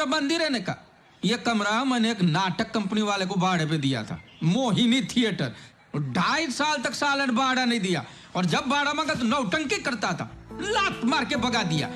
बंद ही रहने का। ये कमरा मैंने एक नाटक कंपनी वाले को भाड़े पे दिया था, मोहिनी थिएटर। 2.5 साल तक सालन भाड़ा नहीं दिया, और जब भाड़ा मांगा तो नौटंकी करता था, लात मार के भगा दिया।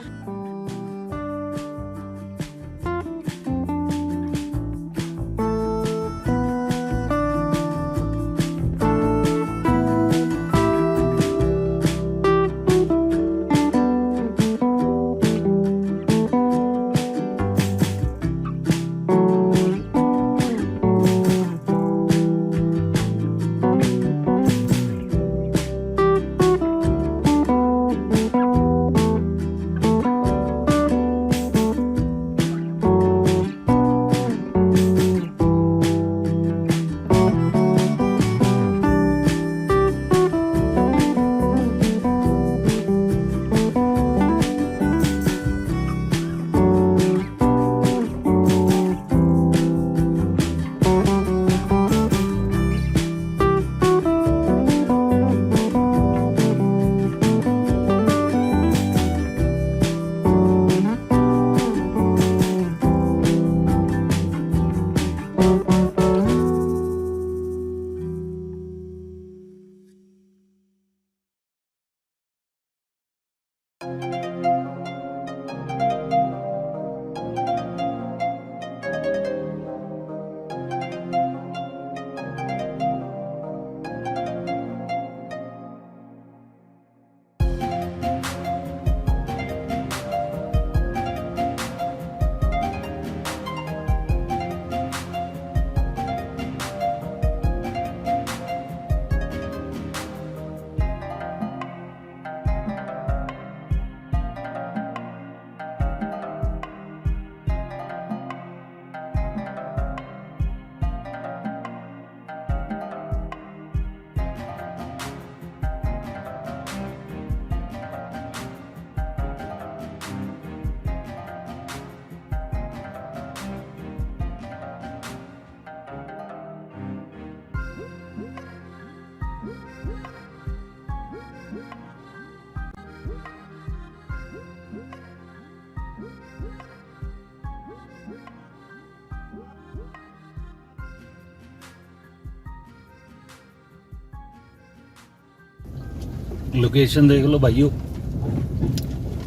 लोकेशन देख लो भाइयों,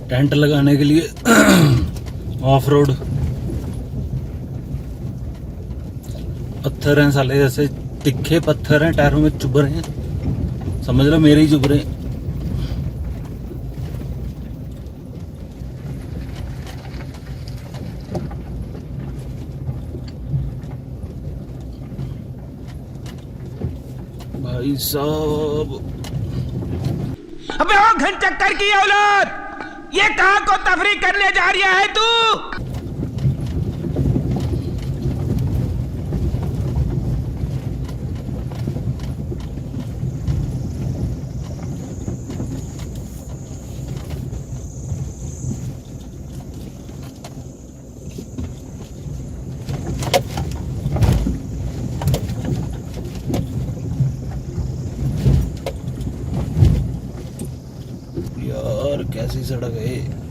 टेंट लगाने के लिए ऑफ रोड। पत्थर हैं साले, जैसे तिखे पत्थर हैं, टायरों में चुभ रहे हैं, समझ लो मेरे ही चुभ रहे हैं। भाई साहब, अबे ओ घंटा कर की औलाद, ये ये कहाँ को तफरी करने जा रहा है तू? यार कैसी सड़क है।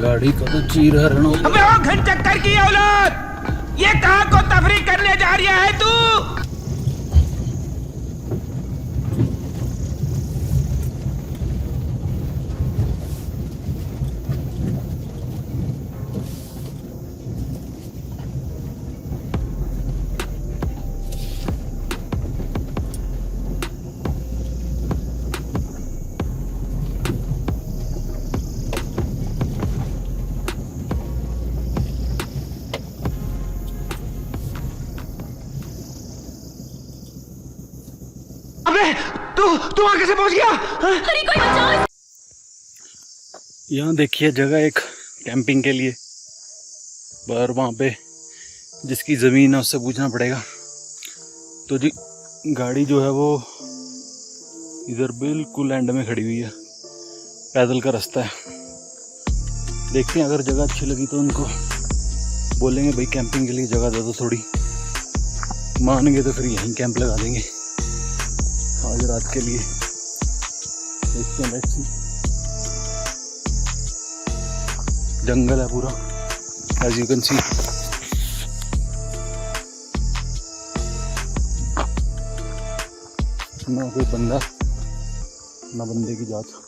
गाड़ी का तो चीर हरण हो गया। अबे ओ घन चक्कर की औलाद, ये कहाँ को तफरी करने जा रहा है तू? अबे तू वहां कैसे पहुंच गया? अरे कोई बचाओ। यहाँ देखिए जगह एक कैंपिंग के लिए, पर वहाँ पे जिसकी ज़मीन है उससे पूछना पड़ेगा। तो जी गाड़ी जो है वो इधर बिल्कुल एंड में खड़ी हुई है, पैदल का रास्ता है। देखते हैं अगर जगह अच्छी लगी तो उनको बोलेंगे भाई कैंपिंग के लिए जगह दे दो थोड़ी, मानेंगे तो फिर यहीं कैंप लगा देंगे आज रात के लिए। देखते हैं, लेट्स सी। जंगल है पूरा एज यू कैन सी। ना कोई बंदा ना बंदे की जात।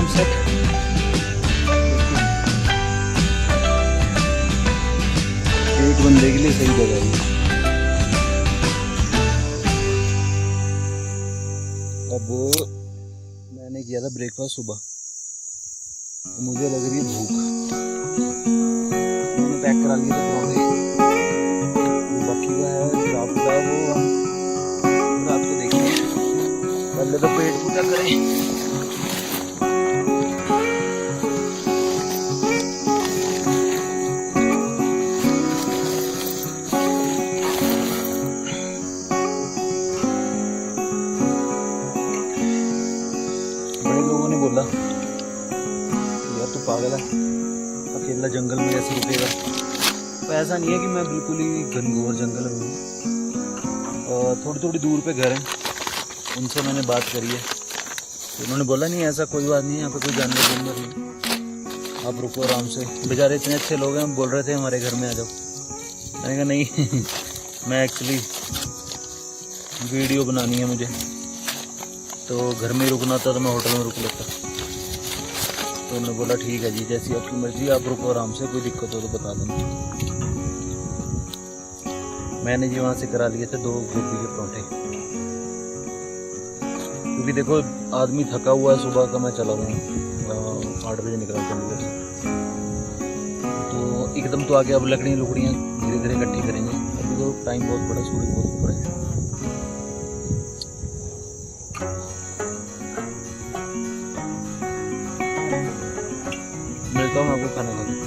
सेट। एक बंदे के लिए सही जगह है। अब मैंने किया था ब्रेकफास्ट सुबह, तो मुझे लग रही है भूख। मैंने पैक करा लिए थे पराठे, जो बाकी का है हिसाब किताब वो हम रात को देखेंगे। पहले तो पेट पूजा करें। बड़े लोगों ने बोला यार तू पागल है, अकेला जंगल में कैसे रुकेगा। तो ऐसा नहीं है कि मैं बिल्कुल ही घनघोर जंगल में हूँ, थोड़ी थोड़ी दूर पे घर है, उनसे मैंने बात करी है, तो उन्होंने बोला नहीं ऐसा कोई बात नहीं है, यहाँ पे कोई जानवर नहीं, आप रुको आराम से। बेचारे इतने अच्छे लोग हैं, बोल रहे थे हमारे घर में आ जाओ। मैंने कहा नहीं मैं एक्चुअली वीडियो बनानी है मुझे, तो घर में ही रुकना था तो मैं होटल में रुक लेता। तो उन्होंने बोला ठीक है जी, जैसी आपकी मर्जी, आप रुको आराम से, कोई दिक्कत हो तो बता देना। मैंने जी वहाँ से करा लिए थे 2 गोभी के पराठे, क्योंकि देखो आदमी थका हुआ है, सुबह का मैं चला हुआ हूँ, 8 बजे निकला चंडीगढ़ से, तो एकदम तो आके अब लकड़ियाँ धीरे धीरे इकट्ठी करेंगे। अभी तो टाइम बहुत बड़ा, सूर्य बहुत ऊपर है। मिलता हूँ आपको खाना खाने।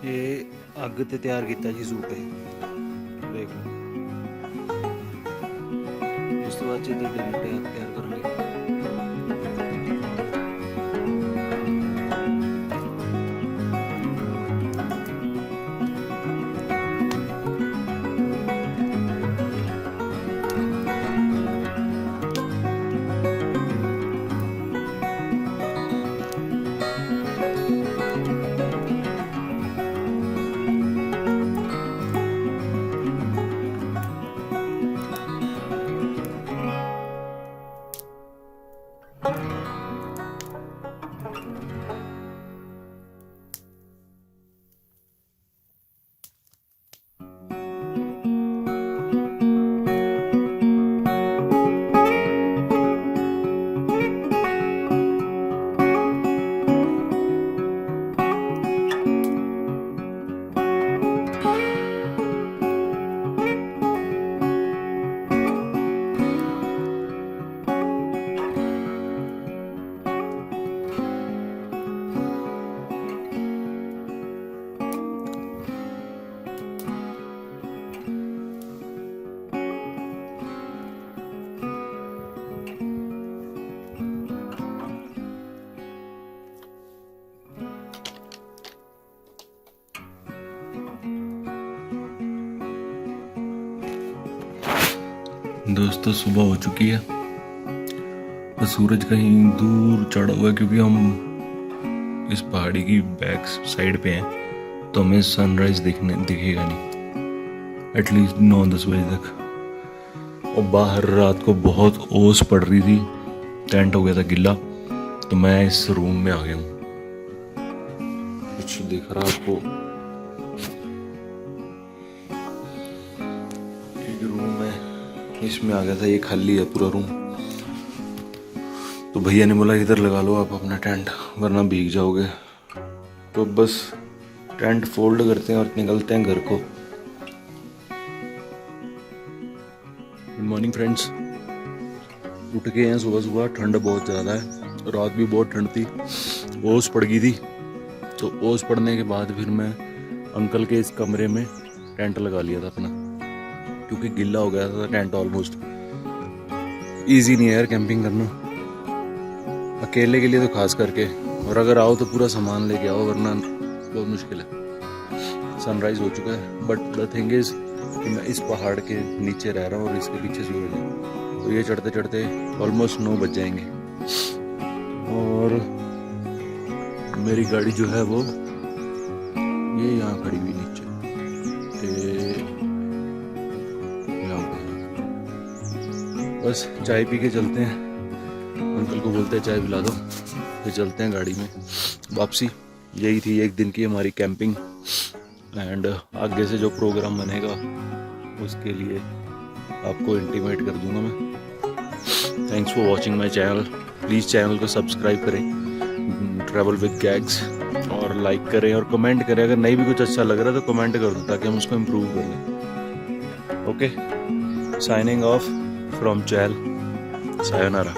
ये अग ते तैयार किया जी सूप है, देख लो। उस तो बाद डिनर तैयार करेंगे। दोस्तों सुबह हो चुकी है और सूरज कहीं दूर चढ़ा हुआ है, क्योंकि हम इस पहाड़ी की बैक साइड पे हैं, तो हमें सनराइज दिखेगा नहीं एटलीस्ट 9-10 बजे तक। और बाहर रात को बहुत ओस पड़ रही थी, टेंट हो गया था गिल्ला, तो मैं इस रूम में आ गया हूँ। कुछ दिख रहा आपको। एक रूम है, इसमें आ गया था, ये खाली है पूरा रूम। तो भैया ने बोला इधर लगा लो आप अपना टेंट वरना भीग जाओगे। तो बस टेंट फोल्ड करते हैं और निकलते हैं घर को। गुड मॉर्निंग फ्रेंड्स, उठ गए हैं सुबह सुबह। ठंड बहुत ज़्यादा है, रात भी बहुत ठंड थी, ओस पड़ गई थी। तो ओस पड़ने के बाद फिर मैं अंकल के इस कमरे में टेंट लगा लिया था अपना, क्योंकि गिल्ला हो गया था टेंट ऑलमोस्ट। ईजी नहीं है यार कैंपिंग करना, अकेले के लिए तो खास करके, और अगर आओ तो पूरा सामान लेके आओ वरना बहुत मुश्किल है। सनराइज हो चुका है, बट द थिंग इज़ कि मैं इस पहाड़ के नीचे रह रहा हूँ और इसके पीछे सूरज है। तो ये चढ़ते चढ़ते ऑलमोस्ट 9 बज जाएंगे। और मेरी गाड़ी जो है वो ये यहाँ खड़ी हुई नीचे यहाँ पे। बस चाय पी के चलते हैं, अंकल को बोलते हैं चाय पिला दो, फिर चलते हैं गाड़ी में वापसी। यही थी एक दिन की हमारी कैंपिंग, एंड आगे से जो प्रोग्राम बनेगा उसके लिए आपको इंटीमेट कर दूंगा मैं। Thanks for watching my channel. Please channel को सब्सक्राइब करें, ट्रैवल विद गैग्स, और लाइक करें और कमेंट करें। अगर नहीं भी कुछ अच्छा लग रहा है तो कमेंट कर दो ताकि हम उसको इम्प्रूव कर लें। Okay, signing off from chel, sayonara.